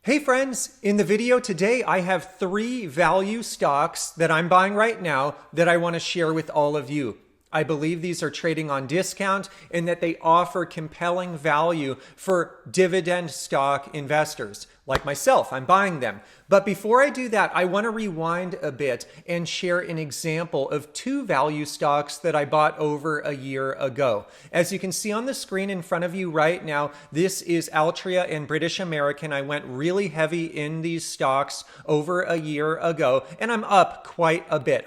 Hey friends, in the video today, I have 3 value stocks that I'm buying right now that I want to share with all of you. I believe these are trading on discount and that they offer compelling value for dividend stock investors. Like myself, I'm buying them. But before I do that, I want to rewind a bit and share an example of 2 value stocks that I bought over a year ago. As you can see on the screen in front of you right now, this is Altria and British American. I went really heavy in these stocks over a year ago, and I'm up quite a bit.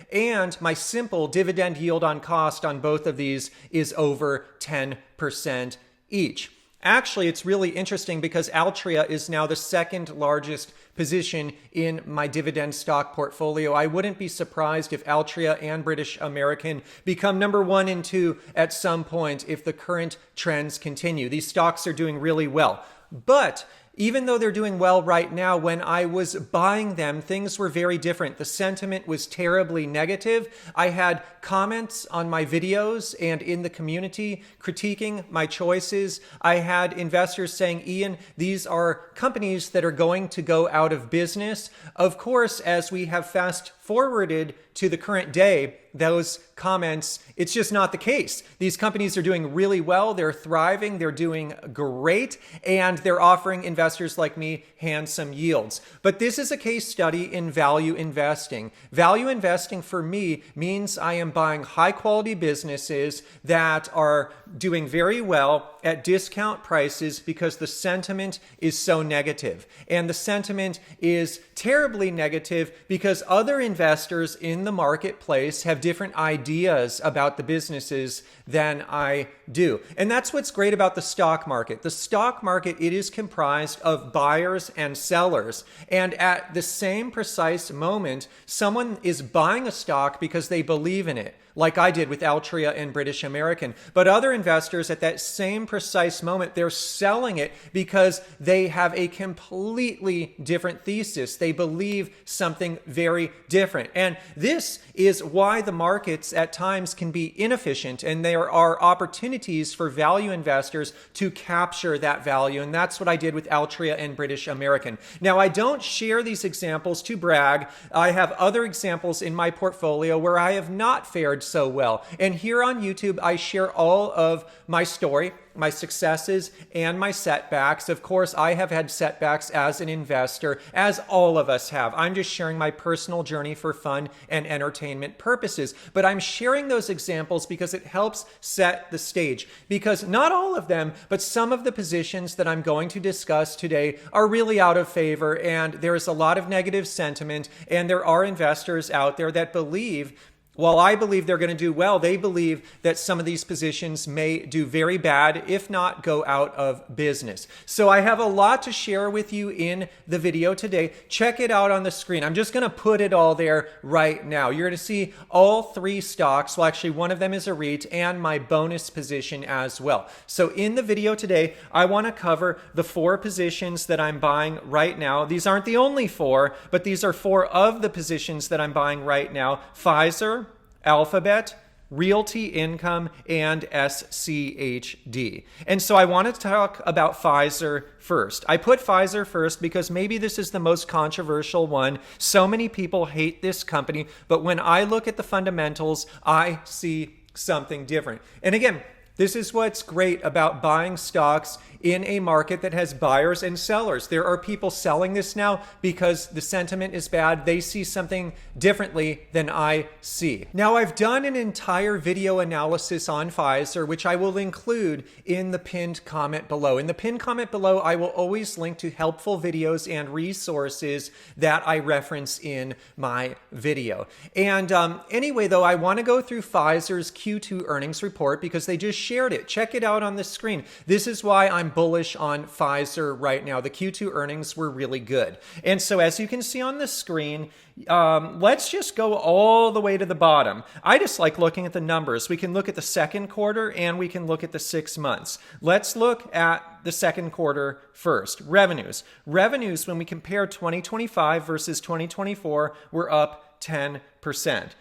And my simple dividend yield on cost on both of these is over 10% each. Actually, it's really interesting because Altria is now the second largest position in my dividend stock portfolio. I wouldn't be surprised if Altria and British American become number 1 and 2 at some point if the current trends continue. These stocks are doing really well. But even though they're doing well right now, when I was buying them, things were very different. The sentiment was terribly negative. I had comments on my videos and in the community critiquing my choices. I had investors saying, Ian, these are companies that are going to go out of business. Of course, as we have fast forwarded to the current day, those comments, it's just not the case. These companies are doing really well. They're thriving. They're doing great. And they're offering investors like me handsome yields. But this is a case study in value investing. Value investing for me means I am buying high quality businesses that are doing very well at discount prices because the sentiment is so negative. And the sentiment is terribly negative because other investors in the marketplace have different ideas about the businesses than I do. And that's what's great about the stock market. The stock market, it is comprised of buyers and sellers. And at the same precise moment, someone is buying a stock because they believe in it, like I did with Altria and British American. But other investors at that same precise moment, they're selling it because they have a completely different thesis. They believe something very different. And this is why the markets at times can be inefficient, and there are opportunities for value investors to capture that value. And that's what I did with Altria and British American. Now, I don't share these examples to brag. I have other examples in my portfolio where I have not fared so well. And here on YouTube, I share all of my story, my successes, and my setbacks. Of course, I have had setbacks as an investor, as all of us have. I'm just sharing my personal journey for fun and entertainment purposes. But I'm sharing those examples because it helps set the stage. Because not all of them, but some of the positions that I'm going to discuss today are really out of favor, and there is a lot of negative sentiment, and there are investors out there that believe, while I believe they're going to do well, they believe that some of these positions may do very bad, if not go out of business. So I have a lot to share with you in the video today. Check it out on the screen. I'm just going to put it all there right now. You're going to see all 3 stocks. Well, actually, one of them is a REIT and my bonus position as well. So in the video today, I want to cover the 4 positions that I'm buying right now. These aren't the only 4, but these are 4 of the positions that I'm buying right now. Pfizer, Alphabet, Realty Income, and SCHD. And so I want to talk about Pfizer first. I put Pfizer first because maybe this is the most controversial one. So many people hate this company, but when I look at the fundamentals, I see something different. And again, this is what's great about buying stocks in a market that has buyers and sellers. There are people selling this now because the sentiment is bad. They see something differently than I see. Now, I've done an entire video analysis on Pfizer, which I will include in the pinned comment below. In the pinned comment below, I will always link to helpful videos and resources that I reference in my video. And anyway, though, I want to go through Pfizer's Q2 earnings report because they just shared it. Check it out on the screen. This is why I'm bullish on Pfizer right now. The Q2 earnings were really good. And so as you can see on the screen, let's just go all the way to the bottom. I just like looking at the numbers. We can look at the second quarter and we can look at the 6 months. Let's look at the second quarter first. Revenues. Revenues, when we compare 2025 versus 2024, were up 10%.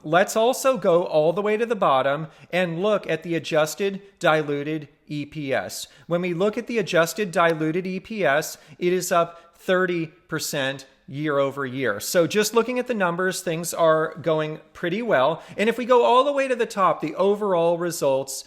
Let's also go all the way to the bottom and look at the adjusted diluted EPS. When we look at the adjusted diluted EPS, it is up 30% year over year. So just looking at the numbers, things are going pretty well. And if we go all the way to the top, the overall results,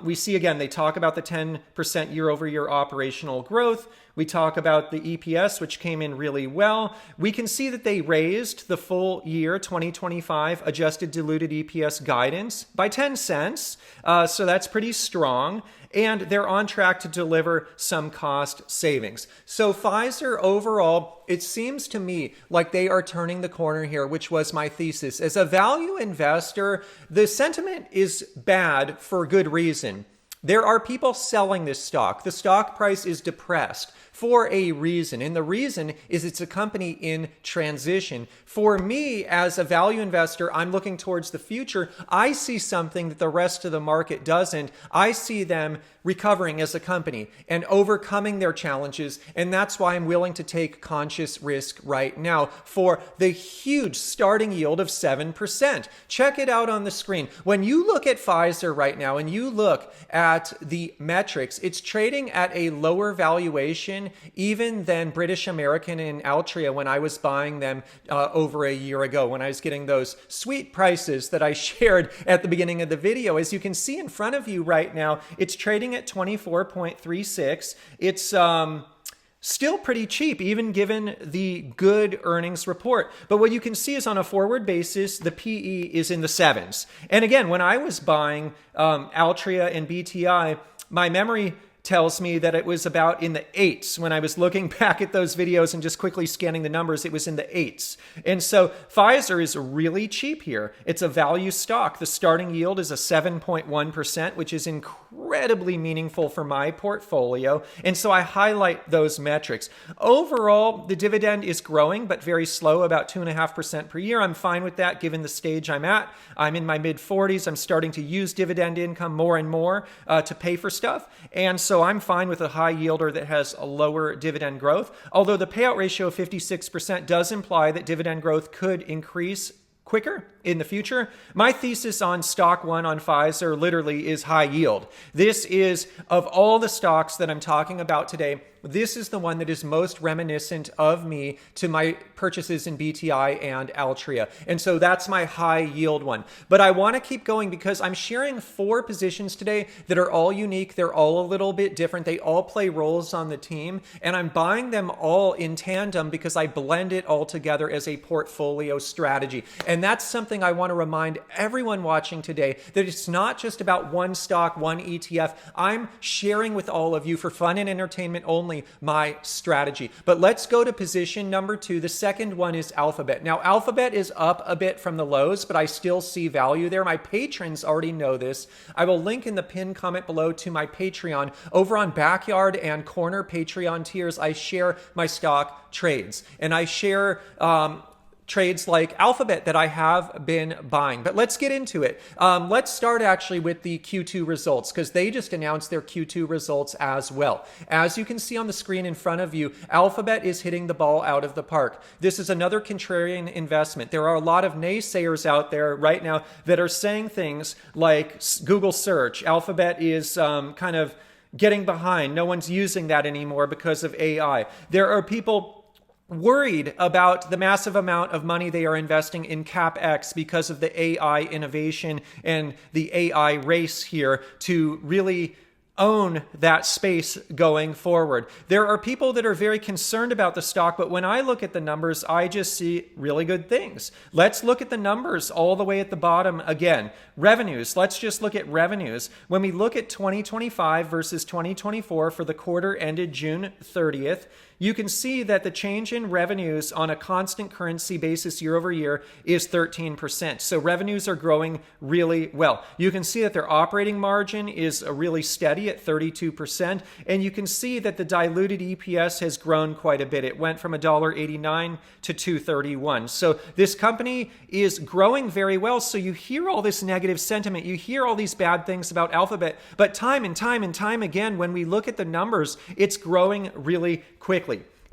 we see again, they talk about the 10% year over year operational growth. We talk about the EPS, which came in really well. We can see that they raised the full year 2025 adjusted diluted EPS guidance by 10 cents. So that's pretty strong. And they're on track to deliver some cost savings. So Pfizer overall, it seems to me like they are turning the corner here, which was my thesis. As a value investor, the sentiment is bad for good reason. There are people selling this stock. The stock price is depressed for a reason. And the reason is it's a company in transition. For me, as a value investor, I'm looking towards the future. I see something that the rest of the market doesn't. I see them recovering as a company and overcoming their challenges. And that's why I'm willing to take conscious risk right now for the huge starting yield of 7%. Check it out on the screen. When you look at Pfizer right now and you look at the metrics, it's trading at a lower valuation even than British American and Altria when I was buying them over a year ago, when I was getting those sweet prices that I shared at the beginning of the video. As you can see in front of you right now, it's trading at 24.36. It's still pretty cheap, even given the good earnings report. But what you can see is on a forward basis, the PE is in the 7s. And again, when I was buying Altria and BTI, my memory tells me that it was about in the 8s. When I was looking back at those videos and just quickly scanning the numbers, it was in the 8s. And so Pfizer is really cheap here. It's a value stock. The starting yield is a 7.1%, which is incredibly meaningful for my portfolio. And so I highlight those metrics. Overall, the dividend is growing, but very slow, about 2.5% per year. I'm fine with that given the stage I'm at. I'm in my mid-40s. I'm starting to use dividend income more and more to pay for stuff. And so I'm fine with a high yielder that has a lower dividend growth, although the payout ratio of 56% does imply that dividend growth could increase quicker in the future. My thesis on stock one on Pfizer literally is high yield. This is, of all the stocks that I'm talking about today, this is the one that is most reminiscent of me to my purchases in BTI and Altria. And so that's my high yield one. But I want to keep going because I'm sharing 4 positions today that are all unique. They're all a little bit different. They all play roles on the team. And I'm buying them all in tandem because I blend it all together as a portfolio strategy. And that's something I want to remind everyone watching today, that it's not just about one stock, one ETF. I'm sharing with all of you for fun and entertainment only my strategy. But let's go to position number 2. The second one is Alphabet. Now, Alphabet is up a bit from the lows, but I still see value there. My patrons already know this. I will link in the pinned comment below to my Patreon. Over on Backyard and Corner Patreon tiers, I share my stock trades, and I share trades like Alphabet that I have been buying. But let's get into it. Let's start actually with the Q2 results because they just announced their Q2 results as well. As you can see on the screen in front of you, Alphabet is hitting the ball out of the park. This is another contrarian investment. There are a lot of naysayers out there right now that are saying things like Google search. Alphabet is kind of getting behind. No one's using that anymore because of AI. There are people worried about the massive amount of money they are investing in CapEx because of the AI innovation and the AI race here to really own that space going forward. There are people that are very concerned about the stock, but when I look at the numbers, I just see really good things. Let's look at the numbers all the way at the bottom again. Revenues, let's just look at revenues. When we look at 2025 versus 2024 for the quarter ended June 30th, you can see that the change in revenues on a constant currency basis year over year is 13%. So revenues are growing really well. You can see that their operating margin is really steady at 32%. And you can see that the diluted EPS has grown quite a bit. It went from $1.89 to $2.31. So this company is growing very well. So you hear all this negative sentiment. You hear all these bad things about Alphabet. But time and time and time again, when we look at the numbers, it's growing really quickly.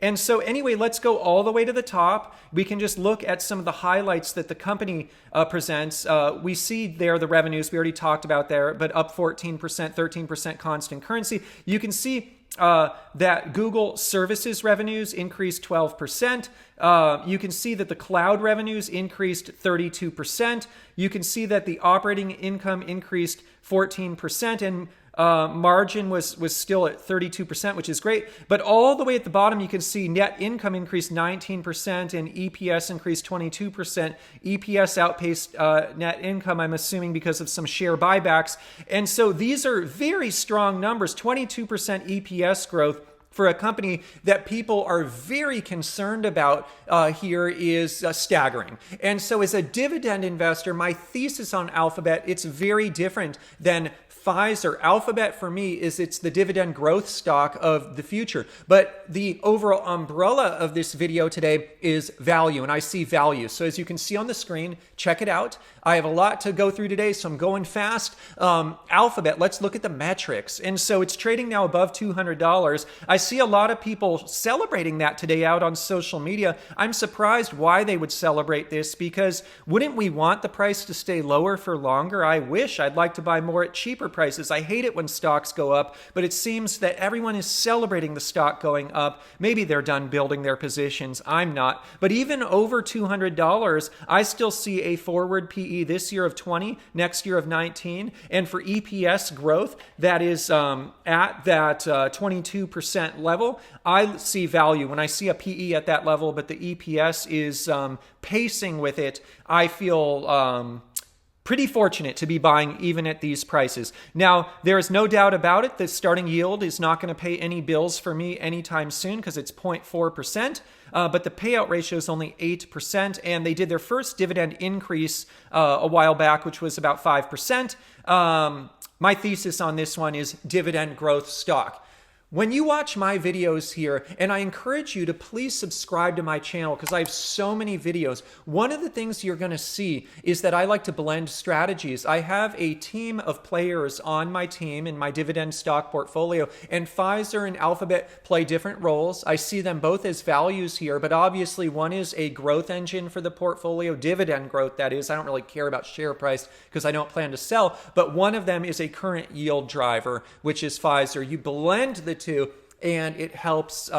And so anyway, let's go all the way to the top. We can just look at some of the highlights that the company presents. We see there the revenues we already talked about there, but up 14%, 13% constant currency. You can see that Google services revenues increased 12%. You can see that the cloud revenues increased 32%. You can see that the operating income increased 14%, and margin was still at 32%, which is great. But all the way at the bottom, you can see net income increased 19% and EPS increased 22%. EPS outpaced net income, I'm assuming because of some share buybacks. And so these are very strong numbers, 22% EPS growth for a company that people are very concerned about here is staggering. And so as a dividend investor, my thesis on Alphabet, it's very different than Pfizer. Alphabet for me it's the dividend growth stock of the future. But the overall umbrella of this video today is value, and I see value. So as you can see on the screen, check it out. I have a lot to go through today, so I'm going fast. Alphabet, let's look at the metrics. And so it's trading now above $200. I see a lot of people celebrating that today out on social media. I'm surprised why they would celebrate this, because wouldn't we want the price to stay lower for longer? I wish. I'd like to buy more at cheaper prices. I hate it when stocks go up, but it seems that everyone is celebrating the stock going up. Maybe they're done building their positions. I'm not. But even over $200, I still see a forward PE this year of 20, next year of 19. And for EPS growth, that is at that 22% level, I see value. When I see a PE at that level, but the EPS is pacing with it, I feel pretty fortunate to be buying even at these prices. Now, there is no doubt about it, the starting yield is not going to pay any bills for me anytime soon because it's 0.4%, but the payout ratio is only 8%, and they did their first dividend increase a while back, which was about 5%. My thesis on this one is dividend growth stock. When you watch my videos here, and I encourage you to please subscribe to my channel because I have so many videos, one of the things you're going to see is that I like to blend strategies. I have a team of players on my team in my dividend stock portfolio, and Pfizer and Alphabet play different roles. I see them both as values here, but obviously one is a growth engine for the portfolio, dividend growth that is. I don't really care about share price because I don't plan to sell, but one of them is a current yield driver, which is Pfizer. You blend the two, and it helps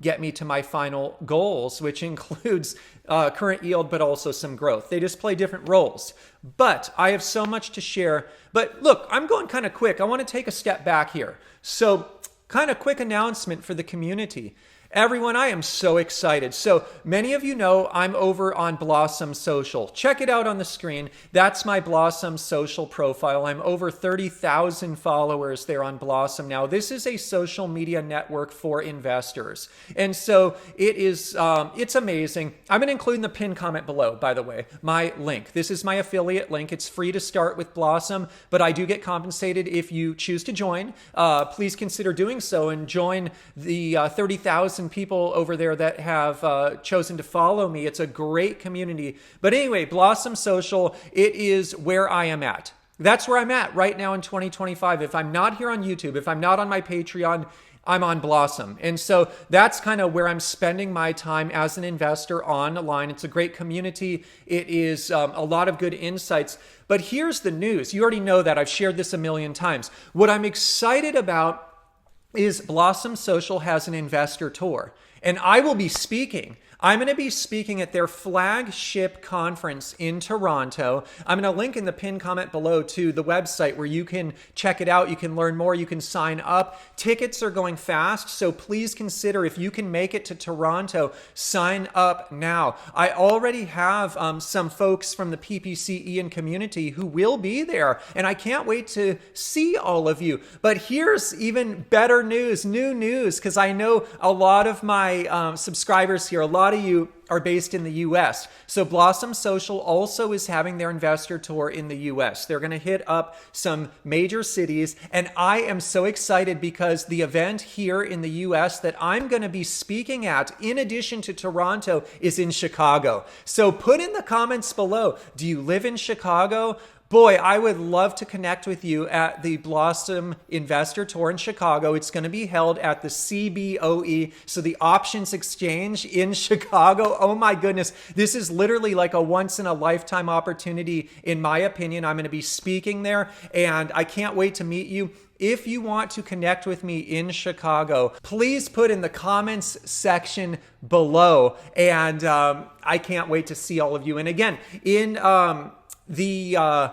get me to my final goals, which includes current yield, but also some growth. They just play different roles. But I have so much to share. But look, I'm going kind of quick. I want to take a step back here. So kind of quick announcement for the community. Everyone, I am so excited. So many of you know I'm over on Blossom Social. Check it out on the screen. That's my Blossom Social profile. I'm over 30,000 followers there on Blossom now. This is a social media network for investors. And so it is, it's amazing. I'm going to include in the pinned comment below, by the way, my link. This is my affiliate link. It's free to start with Blossom, but I do get compensated if you choose to join. Please consider doing so and join the 30,000 people over there that have chosen to follow me. It's a great community. But anyway, Blossom Social, it is where I am at. That's where I'm at right now in 2025. If I'm not here on YouTube, if I'm not on my Patreon, I'm on Blossom. And so that's kind of where I'm spending my time as an investor online. It's a great community. It is a lot of good insights. But here's the news. You already know that. I've shared this a million times. What I'm excited about is Blossom Social has an investor tour, and I will be speaking. I'm going to be speaking at their flagship conference in Toronto. I'm going to link in the pinned comment below to the website where you can check it out. You can learn more. You can sign up. Tickets are going fast, so please consider if you can make it to Toronto, sign up now. I already have some folks from the PPC Ian community who will be there, and I can't wait to see all of you. But here's even better news, new news, because I know a lot of my subscribers here, a lot of you are based in the US. So Blossom Social also is having their investor tour in the US. They're going to hit up some major cities, and I am so excited because the event here in the US that I'm going to be speaking at, in addition to Toronto, is in Chicago. So put in the comments below, do you live in Chicago? boy, I would love to connect with you at the Blossom Investor Tour in Chicago. It's going to be held at the CBOE, so the Options Exchange in Chicago. Oh my goodness, this is literally like a once in a lifetime opportunity, in my opinion. I'm going to be speaking there, and I can't wait to meet you. If you want to connect with me in Chicago, please put in the comments section below. And I can't wait to see all of you. And again, in the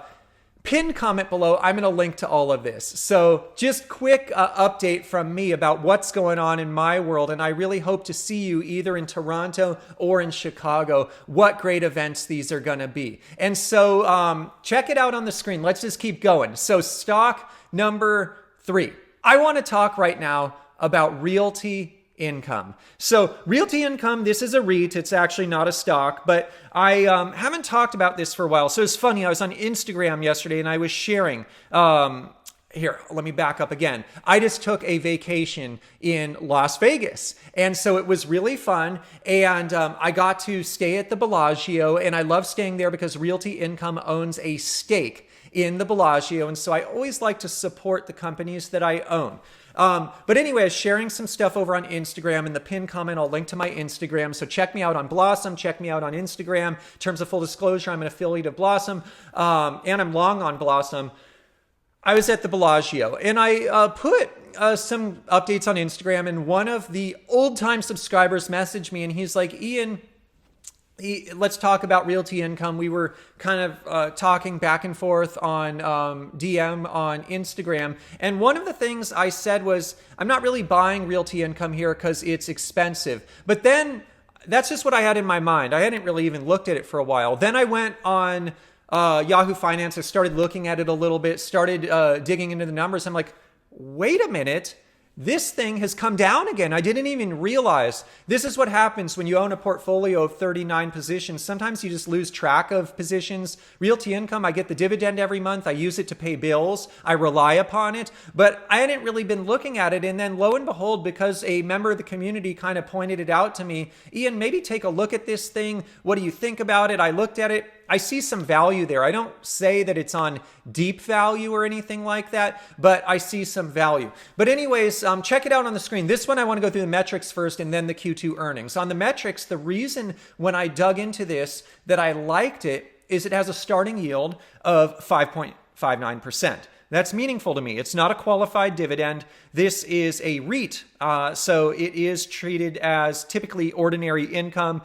pinned comment below, I'm going to link to all of this. So just quick update from me about what's going on in my world. And I really hope to see you either in Toronto or in Chicago. What great events these are going to be. And so check it out on the screen. Let's just keep going. So stock number 3. I want to talk right now about Realty Income. So Realty Income, this is a REIT. It's actually not a stock, but I haven't talked about this for a while. So it's funny. I was on Instagram yesterday and I was sharing. Here, let me back up again. I just took a vacation in Las Vegas. And so it was really fun. And I got to stay at the Bellagio. And I love staying there because Realty Income owns a stake in the Bellagio. And so I always like to support the companies that I own. But anyway, I was sharing some stuff over on Instagram. In the pinned comment, I'll link to my Instagram. So check me out on Blossom. Check me out on Instagram. In terms of full disclosure, I'm an affiliate of Blossom. And I'm long on Blossom. I was at the Bellagio and I put some updates on Instagram, and one of the old time subscribers messaged me and he's like, Ian, let's talk about Realty Income. We were kind of talking back and forth on DM on Instagram. And one of the things I said was, I'm not really buying Realty Income here because it's expensive. But then that's just what I had in my mind. I hadn't really even looked at it for a while. Then I went on Yahoo Finance. I started looking at it a little bit, started digging into the numbers. I'm like, wait a minute. This thing has come down again. I didn't even realize. This is what happens when you own a portfolio of 39 positions. Sometimes you just lose track of positions. Realty Income, I get the dividend every month. I use it to pay bills. I rely upon it. But I hadn't really been looking at it. And then lo and behold, because a member of the community kind of pointed it out to me, Ian, maybe take a look at this thing. What do you think about it? I looked at it. I see some value there. I don't say that it's on deep value or anything like that, but I see some value. But anyways, check it out on the screen. This one, I want to go through the metrics first and then the Q2 earnings. On the metrics, the reason when I dug into this that I liked it is it has a starting yield of 5.59%. That's meaningful to me. It's not a qualified dividend. This is a REIT, so it is treated as typically ordinary income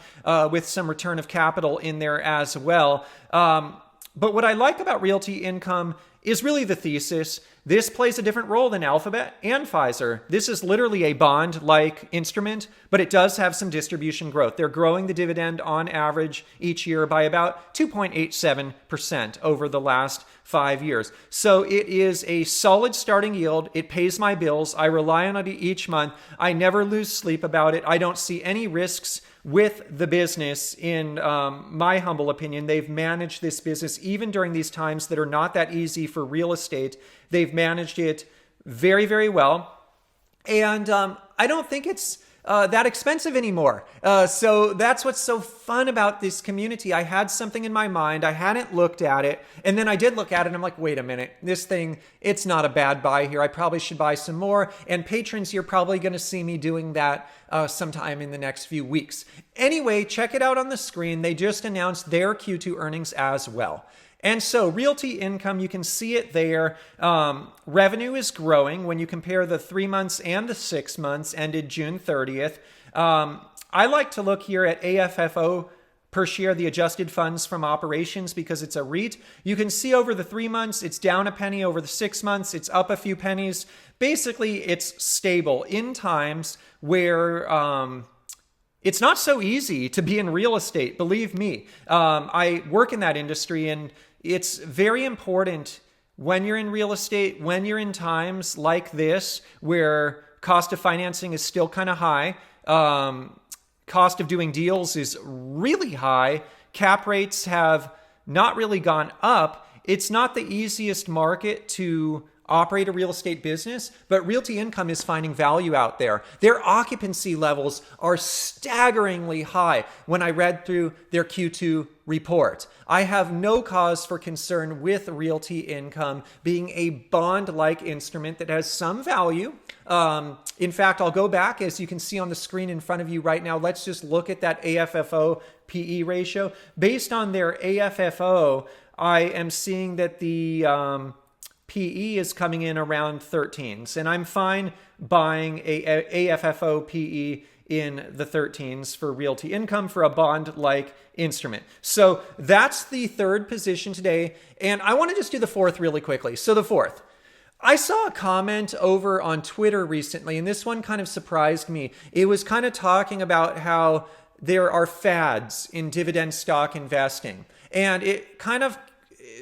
with some return of capital in there as well. But what I like about Realty Income is really the thesis. This plays a different role than Alphabet and Pfizer. This is literally a bond-like instrument, but it does have some distribution growth. They're growing the dividend on average each year by about 2.87% over the last 5 years. So it is a solid starting yield. It pays my bills. I rely on it each month. I never lose sleep about it. I don't see any risks with the business. In my humble opinion, they've managed this business even during these times that are not that easy for real estate. They've managed it very, very well. And I don't think it's that expensive anymore. So that's what's so fun about this community. I had something in my mind. I hadn't looked at it. And then I did look at it and I'm like, wait a minute, this thing, it's not a bad buy here. I probably should buy some more. And patrons, you're probably going to see me doing that sometime in the next few weeks. Anyway, check it out on the screen. They just announced their Q2 earnings as well. And so Realty Income, you can see it there. Revenue is growing when you compare the 3 months and the 6 months ended June 30th. I like to look here at AFFO per share, the adjusted funds from operations, because it's a REIT. You can see over the 3 months, it's down a penny. Over the 6 months, it's up a few pennies. Basically, it's stable in times where it's not so easy to be in real estate. Believe me, I work in that industry, and it's very important when you're in real estate, when you're in times like this where cost of financing is still kind of high, cost of doing deals is really high, cap rates have not really gone up. It's not the easiest market to operate a real estate business, but Realty Income is finding value out there. Their occupancy levels are staggeringly high when I read through their Q2 report. I have no cause for concern with Realty Income being a bond-like instrument that has some value. In fact, I'll go back, as you can see on the screen in front of you right now. Let's just look at that AFFO PE ratio. Based on their AFFO, I am seeing that the PE is coming in around 13s, and I'm fine buying a AFFO PE in the 13s for Realty Income for a bond-like instrument. So that's the third position today, and I want to just do the fourth really quickly. So the fourth. I saw a comment over on Twitter recently, and this one kind of surprised me. It was kind of talking about how there are fads in dividend stock investing, and it kind of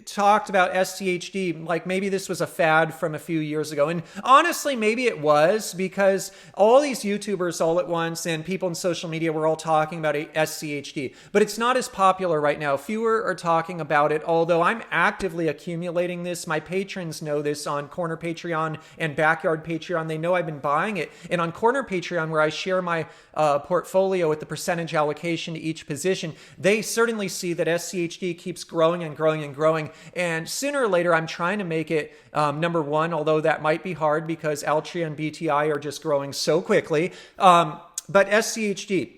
talked about SCHD, like maybe this was a fad from a few years ago. And honestly, maybe it was, because all these YouTubers all at once and people in social media were all talking about SCHD, but it's not as popular right now. Fewer are talking about it, although I'm actively accumulating this. My patrons know this on Corner Patreon and Backyard Patreon. They know I've been buying it. And on Corner Patreon, where I share my portfolio with the percentage allocation to each position, they certainly see that SCHD keeps growing and growing and growing. And sooner or later, I'm trying to make it number one, although that might be hard because Altria and BTI are just growing so quickly. But SCHD,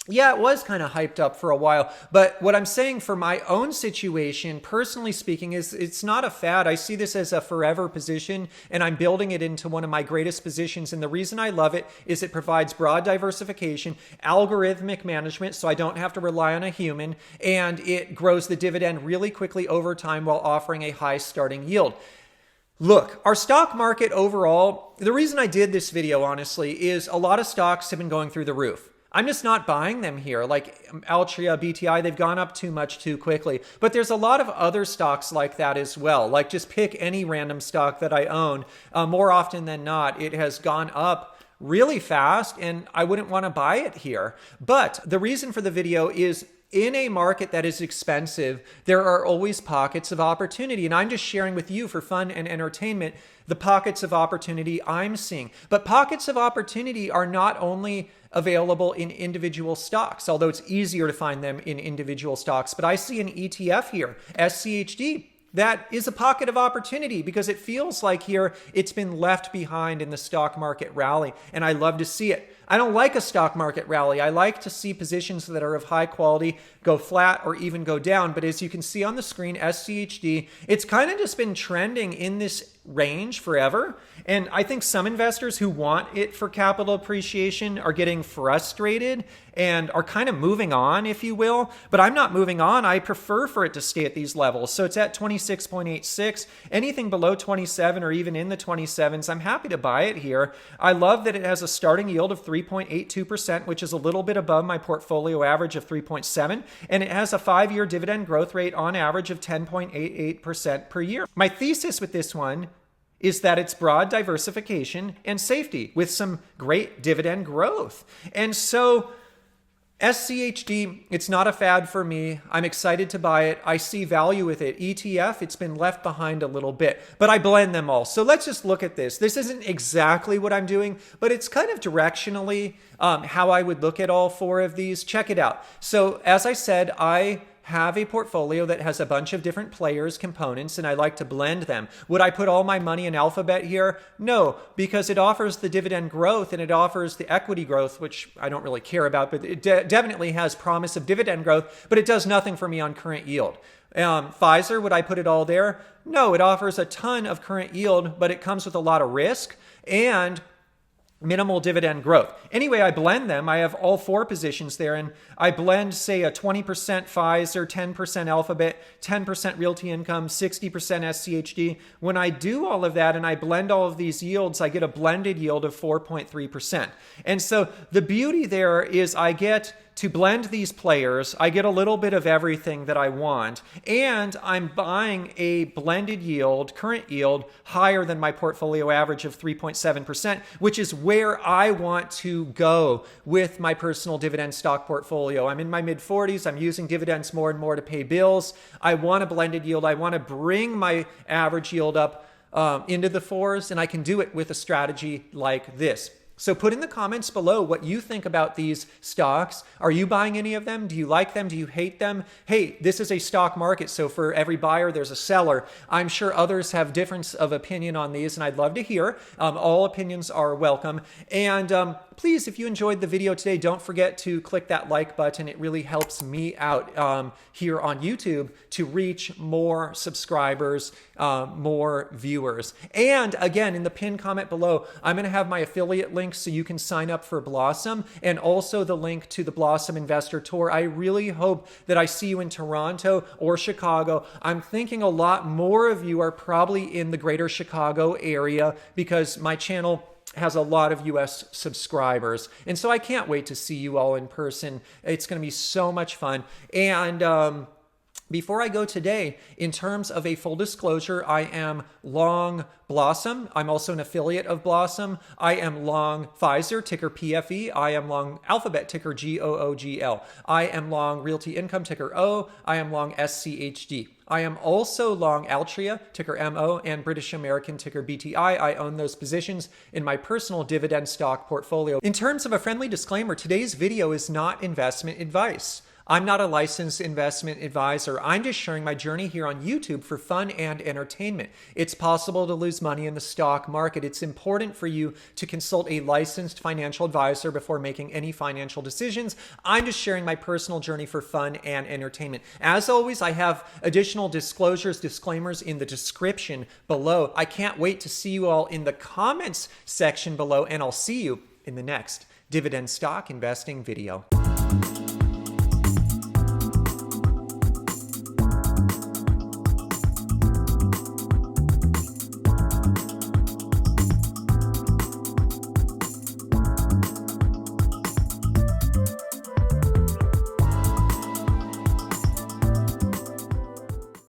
yeah, it was kind of hyped up for a while. But what I'm saying for my own situation, personally speaking, is it's not a fad. I see this as a forever position, and I'm building it into one of my greatest positions. And the reason I love it is it provides broad diversification, algorithmic management, so I don't have to rely on a human, and it grows the dividend really quickly over time while offering a high starting yield. Look, our stock market overall, the reason I did this video, honestly, is a lot of stocks have been going through the roof. I'm just not buying them here. Like Altria, BTI, they've gone up too much too quickly. But there's a lot of other stocks like that as well. Like just pick any random stock that I own. More often than not, it has gone up really fast, and I wouldn't want to buy it here. But the reason for the video is, in a market that is expensive, there are always pockets of opportunity. And I'm just sharing with you for fun and entertainment the pockets of opportunity I'm seeing. But pockets of opportunity are not only available in individual stocks, although it's easier to find them in individual stocks. But I see an ETF here, SCHD. That is a pocket of opportunity because it feels like here it's been left behind in the stock market rally, and I love to see it. I don't like a stock market rally. I like to see positions that are of high quality go flat or even go down. But as you can see on the screen, SCHD, it's kind of just been trending in this range forever. And I think some investors who want it for capital appreciation are getting frustrated and are kind of moving on, if you will. But I'm not moving on. I prefer for it to stay at these levels. So it's at 26.86. Anything below 27 or even in the 27s, I'm happy to buy it here. I love that it has a starting yield of 3.82%, which is a little bit above my portfolio average of 3.7. And it has a 5-year dividend growth rate on average of 10.88% per year. My thesis with this one is that it's broad diversification and safety with some great dividend growth. And so SCHD, it's not a fad for me. I'm excited to buy it. I see value with it. ETF, it's been left behind a little bit, but I blend them all. So let's just look at this. This isn't exactly what I'm doing, but it's kind of directionally how I would look at all four of these. Check it out. So as I said, I have a portfolio that has a bunch of different players, components, and I like to blend them. Would I put all my money in Alphabet here? No, because it offers the dividend growth and it offers the equity growth, which I don't really care about, but it definitely has promise of dividend growth, but it does nothing for me on current yield. Pfizer, would I put it all there? No, it offers a ton of current yield, but it comes with a lot of risk and minimal dividend growth. Anyway, I blend them. I have all four positions there, and I blend, say, a 20% Pfizer, 10% Alphabet, 10% Realty Income, 60% SCHD. When I do all of that and I blend all of these yields, I get a blended yield of 4.3%. And so the beauty there is I get to blend these players. I get a little bit of everything that I want, and I'm buying a blended yield, current yield, higher than my portfolio average of 3.7%, which is where I want to go with my personal dividend stock portfolio. I'm in my mid-40s. I'm using dividends more and more to pay bills. I want a blended yield. I want to bring my average yield up into the fours, and I can do it with a strategy like this. So put in the comments below what you think about these stocks. Are you buying any of them? Do you like them? Do you hate them? Hey, this is a stock market, so for every buyer, there's a seller. I'm sure others have difference of opinion on these, and I'd love to hear. All opinions are welcome. And please, if you enjoyed the video today, don't forget to click that like button. It really helps me out here on YouTube to reach more subscribers, more viewers. And again, in the pinned comment below, I'm going to have my affiliate link so you can sign up for Blossom, and also the link to the Blossom Investor Tour. I really hope that I see you in Toronto or Chicago. I'm thinking a lot more of you are probably in the greater Chicago area because my channel has a lot of US subscribers. And so I can't wait to see you all in person. It's going to be so much fun. And before I go today, in terms of a full disclosure, I am long Blossom. I'm also an affiliate of Blossom. I am long Pfizer, ticker PFE. I am long Alphabet, ticker GOOGL. I am long Realty Income, ticker O. I am long SCHD. I am also long Altria, ticker MO, and British American, ticker BTI. I own those positions in my personal dividend stock portfolio. In terms of a friendly disclaimer, today's video is not investment advice. I'm not a licensed investment advisor. I'm just sharing my journey here on YouTube for fun and entertainment. It's possible to lose money in the stock market. It's important for you to consult a licensed financial advisor before making any financial decisions. I'm just sharing my personal journey for fun and entertainment. As always, I have additional disclosures, disclaimers in the description below. I can't wait to see you all in the comments section below, and I'll see you in the next dividend stock investing video.